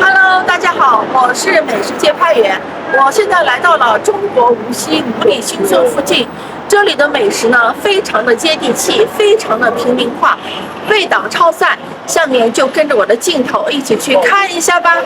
Hello， 大家好，我是美食街派员。我现在来到了中国无锡五里新村附近，这里的美食呢非常的接地气，非常的平民化，味道超赞。下面就跟着我的镜头一起去看一下吧。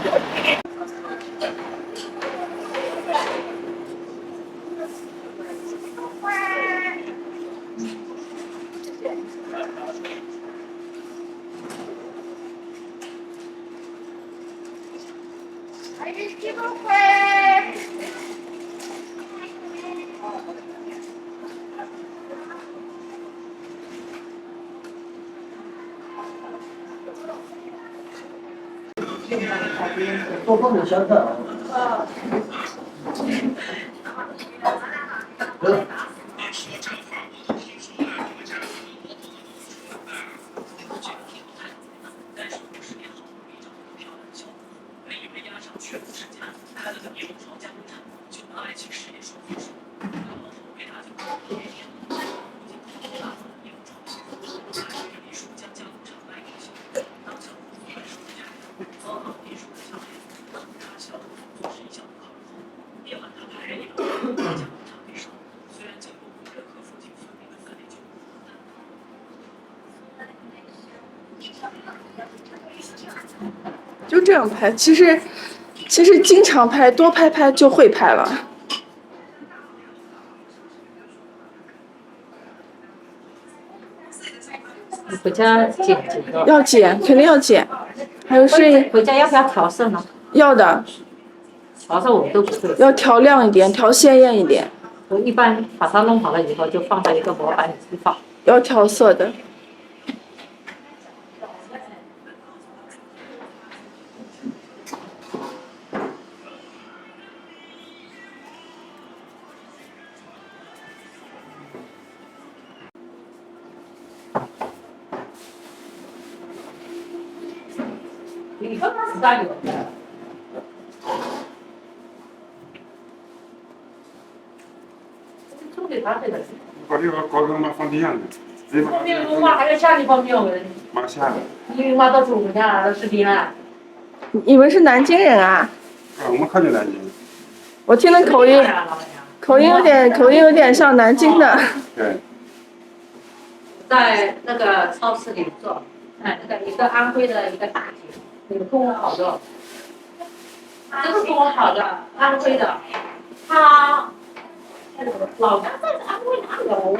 做凤的小菜啊。就这样拍，其实经常拍，多拍拍就会拍了。你回家剪的？要剪，肯定要剪。还有回家要不要调色呢？要的。调色我都不会。要调亮一点，调鲜艳一点。我一般把它弄好了以后，就放在一个模板里去放。要调色的。你刚开始加油。搞这个搞成嘛放地上的。方便面妈还要下地方面我。妈下的。因为妈到处回家了，视频了。你们是南京人啊？我们靠近南京。我听了口音有点像南京的。对。在那个超市里做，那个一个安徽的一个大姐，那个跟我好的，这个跟我好的安徽的，他老家在安徽哪里哦？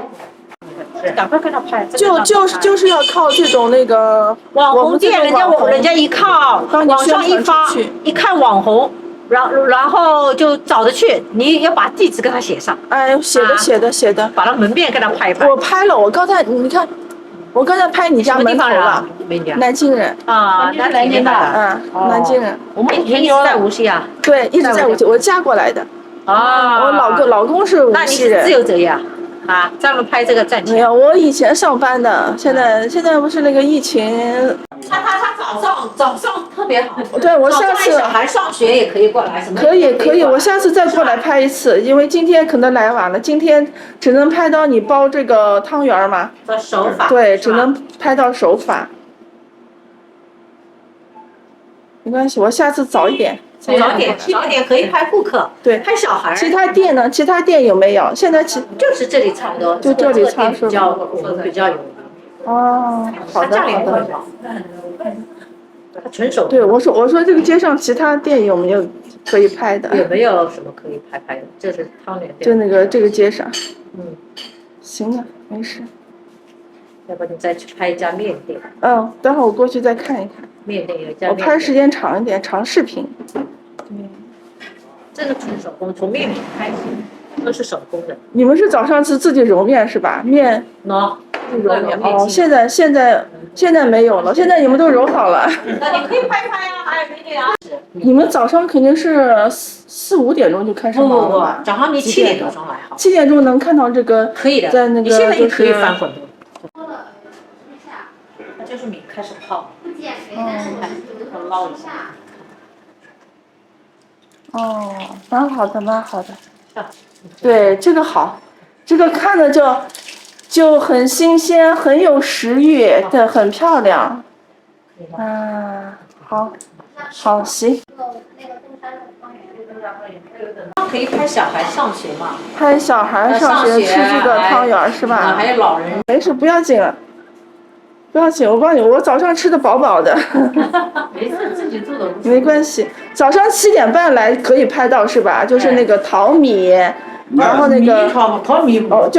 赶快跟他拍。就是要靠这种那个网红店，人家一靠网上一发，一看网红，然后就找着去，你要把地址给他写上。哎，写的。把他门面给他拍一拍。我拍了，我刚才你看，我刚才拍你家门口了。南京人。啊，南京的。南京人。我们以前一直在无锡啊。对，一直在无锡，我嫁过来的。啊。我老公是无锡人。那你是自由职业啊？啊，专门拍这个赚钱。没有，我以前上班的，现在不是那个疫情。他早上特别好。对，我下次小孩上学也可以过来，什么可以，我下次再过来拍一次，因为今天可能来晚了，今天只能拍到你包这个汤圆嘛。的手法。对，只能拍到手法。没关系，我下次早一点。早点可以拍顾客。对，拍小孩。其他店呢？其他店有没有？现在就是这里差不多。就这里差是吧？比较有。哦，好的。他纯手。对，我说这个街上其他店有没有可以拍的？有没有什么可以拍的？这是汤圆店。就那个这个街上。行了，没事。要不你再去拍一家面店。等会儿我过去再看一看。面店有一家。我拍时间长一点，长视频。这个纯手工，从面皮开始都是手工的。你们是早上是自己揉面是吧？面。揉面哦，现在没有了，现在你们都揉好了。那你可以拍拍啊，哎，美女啊。你们早上肯定是4、5点钟就开始忙了吧？早上你7点多钟来好。7点钟能看到这个。可以的。在那个你现在也可以翻滚动。那就是米开始泡。捞一下。哦，蛮好的。对，这个好，这个看着就就很新鲜，很有食欲，对，很漂亮。啊，好，好，行。可以拍小孩上学嘛？拍小孩上学吃这个汤圆是吧？还有老人。没事，不要紧了，不要紧，我帮你，我早上吃的饱饱的。没事，自己做的。没关系，早上7点半来可以拍到是吧？就是那个淘米，然后那个淘米哦，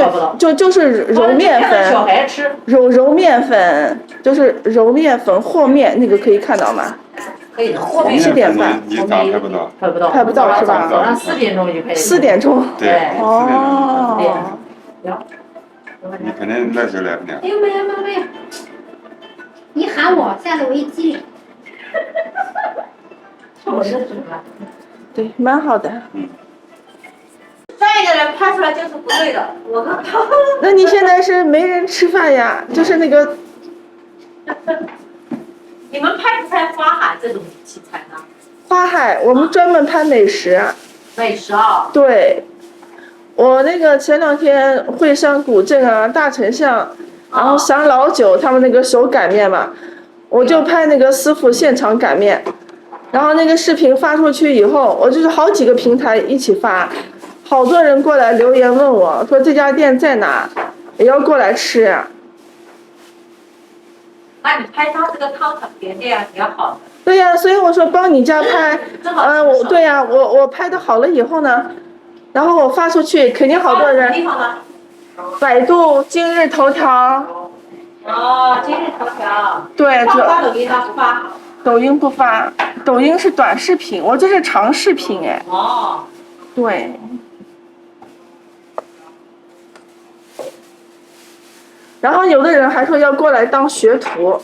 就是揉面粉，小孩吃揉面粉，就是揉面粉和面，那个可以看到吗？可以的，和面7点半，你早拍不到，拍不到是吧？早上4点钟就可以。4点钟。对，4点钟。哦。你肯定那时候来不了。没有。你喊我下了危机。对，蛮好的。专业的人拍出来就是不对的，我跟他。那你现在是没人吃饭呀？就是那个。你们拍不拍花海这种题材呢？花海，我们专门拍美食。美食啊。对，我那个前2天惠山古镇啊、大丞相，然后祥老酒他们那个手擀面嘛，我就拍那个师傅现场擀面，然后那个视频发出去以后，我就是好几个平台一起发，好多人过来留言问我说这家店在哪，也要过来吃。那你拍他这个汤很甜的呀，比较好的。对呀，所以我说帮你家拍，对呀，我拍的好了以后呢，然后我发出去，肯定好多人。地方呢？百度、今日头条。哦，今日头条。对，发抖音他不发。抖音不发，抖音是短视频，我这是长视频哎。哦。对。然后有的人还说要过来当学徒，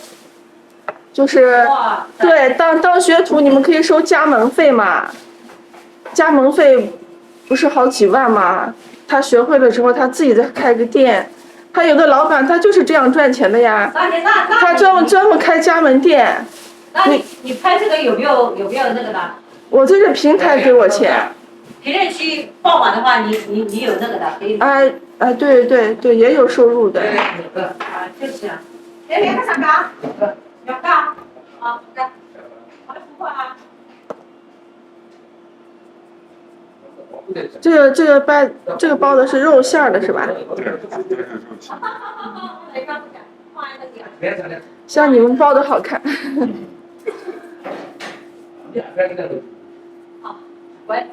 就是对当学徒，你们可以收加盟费嘛，加盟费不是好几万吗？他学会了之后，他自己再开个店，他有的老板他就是这样赚钱的呀，他专门开加盟店。那你拍这个有没有那个的？我这是平台给我钱。评论区爆满的话，你有那个的可以。对，也有收入的。就是这样。连个啥干？要干？啊，干。好的，不换啊。这个包的是肉馅的是吧？像你们包的好看。好，喂。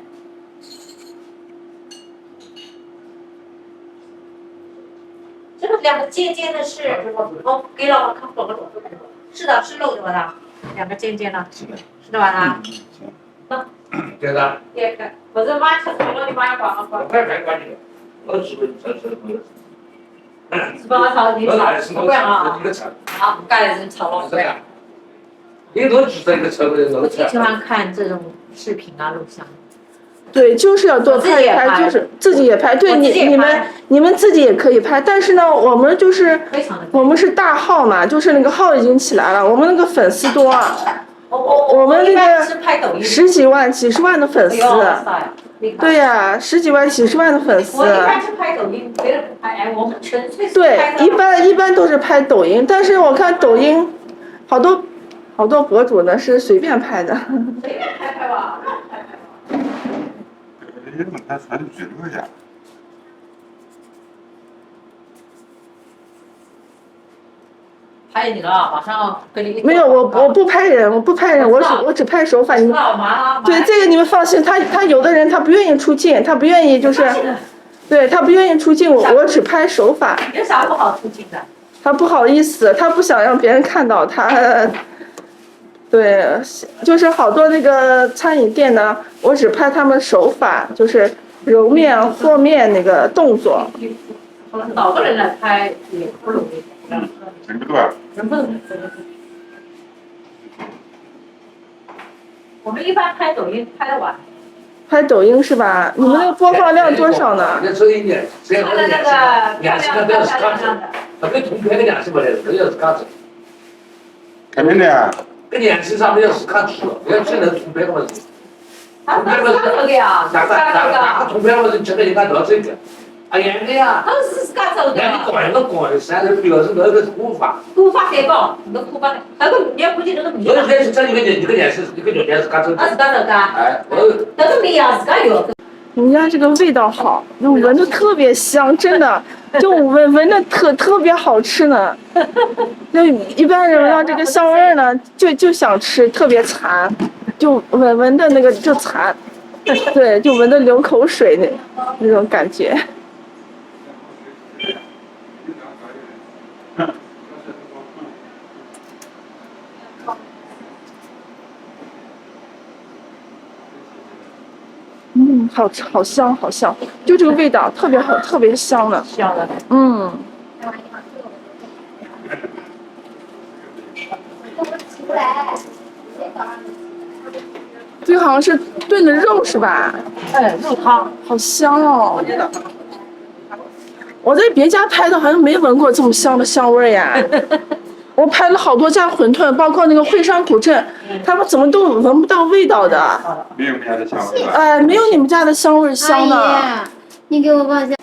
这个2个尖尖的是，我给老板看懂了。是的，是肉的吧？2个尖尖的，是的吧？对的。对的，我这妈吃了你妈要管。我快管你了，我吃不吃。是吧？我炒你炒，不管啊。好，干了人炒了。这样。你都知道一个车的。我挺喜欢看这种视频啊，录像。对，就是要多拍一拍，就是自己也拍。对，你们自己也可以拍，但是呢，我们是大号嘛，就是那个号已经起来了，我们那个粉丝多啊。我们那个10几万、几十万的粉丝。对呀，10几万、几十万的粉丝。我一般是拍抖音，别人不拍，我们纯粹是对，一般都是拍抖音，但是我看抖音，好多博主呢是随便拍的。随便拍吧。日本它全是娱乐呀。拍你了，马上跟你。没有，我不拍人，我只拍手法。你们对这个你们放心，他有的人他不愿意出镜，他不愿意就是，对他不愿意出镜，我只拍手法。有啥不好出镜的？他不好意思，他不想让别人看到他。对，就是好多那个餐饮店呢，我只拍他们手法，就是揉面和面那个动作。找个人来拍也不容易。人不多啊。人不多。我们一般拍抖音拍得晚。拍抖音是吧？你们那个播放量多少呢？他的那个漂亮的。那个同片的联系不来，这要是干子。肯定的呀。跟联系上面要是看吃了，要是能同片的话。同片的那个呀，哪个同片的话，这个应该多这个。哎呀，那呀。他是干走那你的，逛一个逛的山头，主要是那个古法。古法太高，那古法那个米估计那个米所以这是这一个电视干走。啊自家走的，哎，那个米啊自家有。人家这个味道好，那闻着特别香，真的，就闻着特别好吃呢。就一般人闻到这个香味儿呢，就想吃，特别馋，就闻的那个就馋，对，就闻得流口水那种感觉。好香，好香，就这个味道特别好，特别香的。香的。嗯，这个好像是炖的肉是吧？哎，肉汤。好香哦！我在别家拍的好像没闻过这么香的香味呀。我拍了好多家馄饨，包括那个惠山古镇，他们怎么都闻不到味道的。没有我们家的香味。哎，没有你们家的香味香的。阿姨，你给我放下。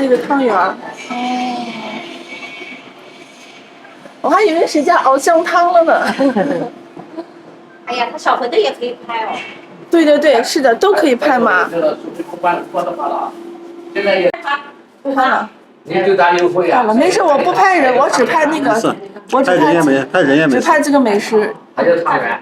那个汤圆儿，我还以为谁家熬香汤了呢。哎呀，他小馄饨也可以拍哦。对对对，是的，都可以拍嘛。这个数据不关的话了，现在也不拍了，你就打优惠啊。没事，我不拍人，我只拍那个，我只拍拍人也没只拍这个美食。还有汤圆。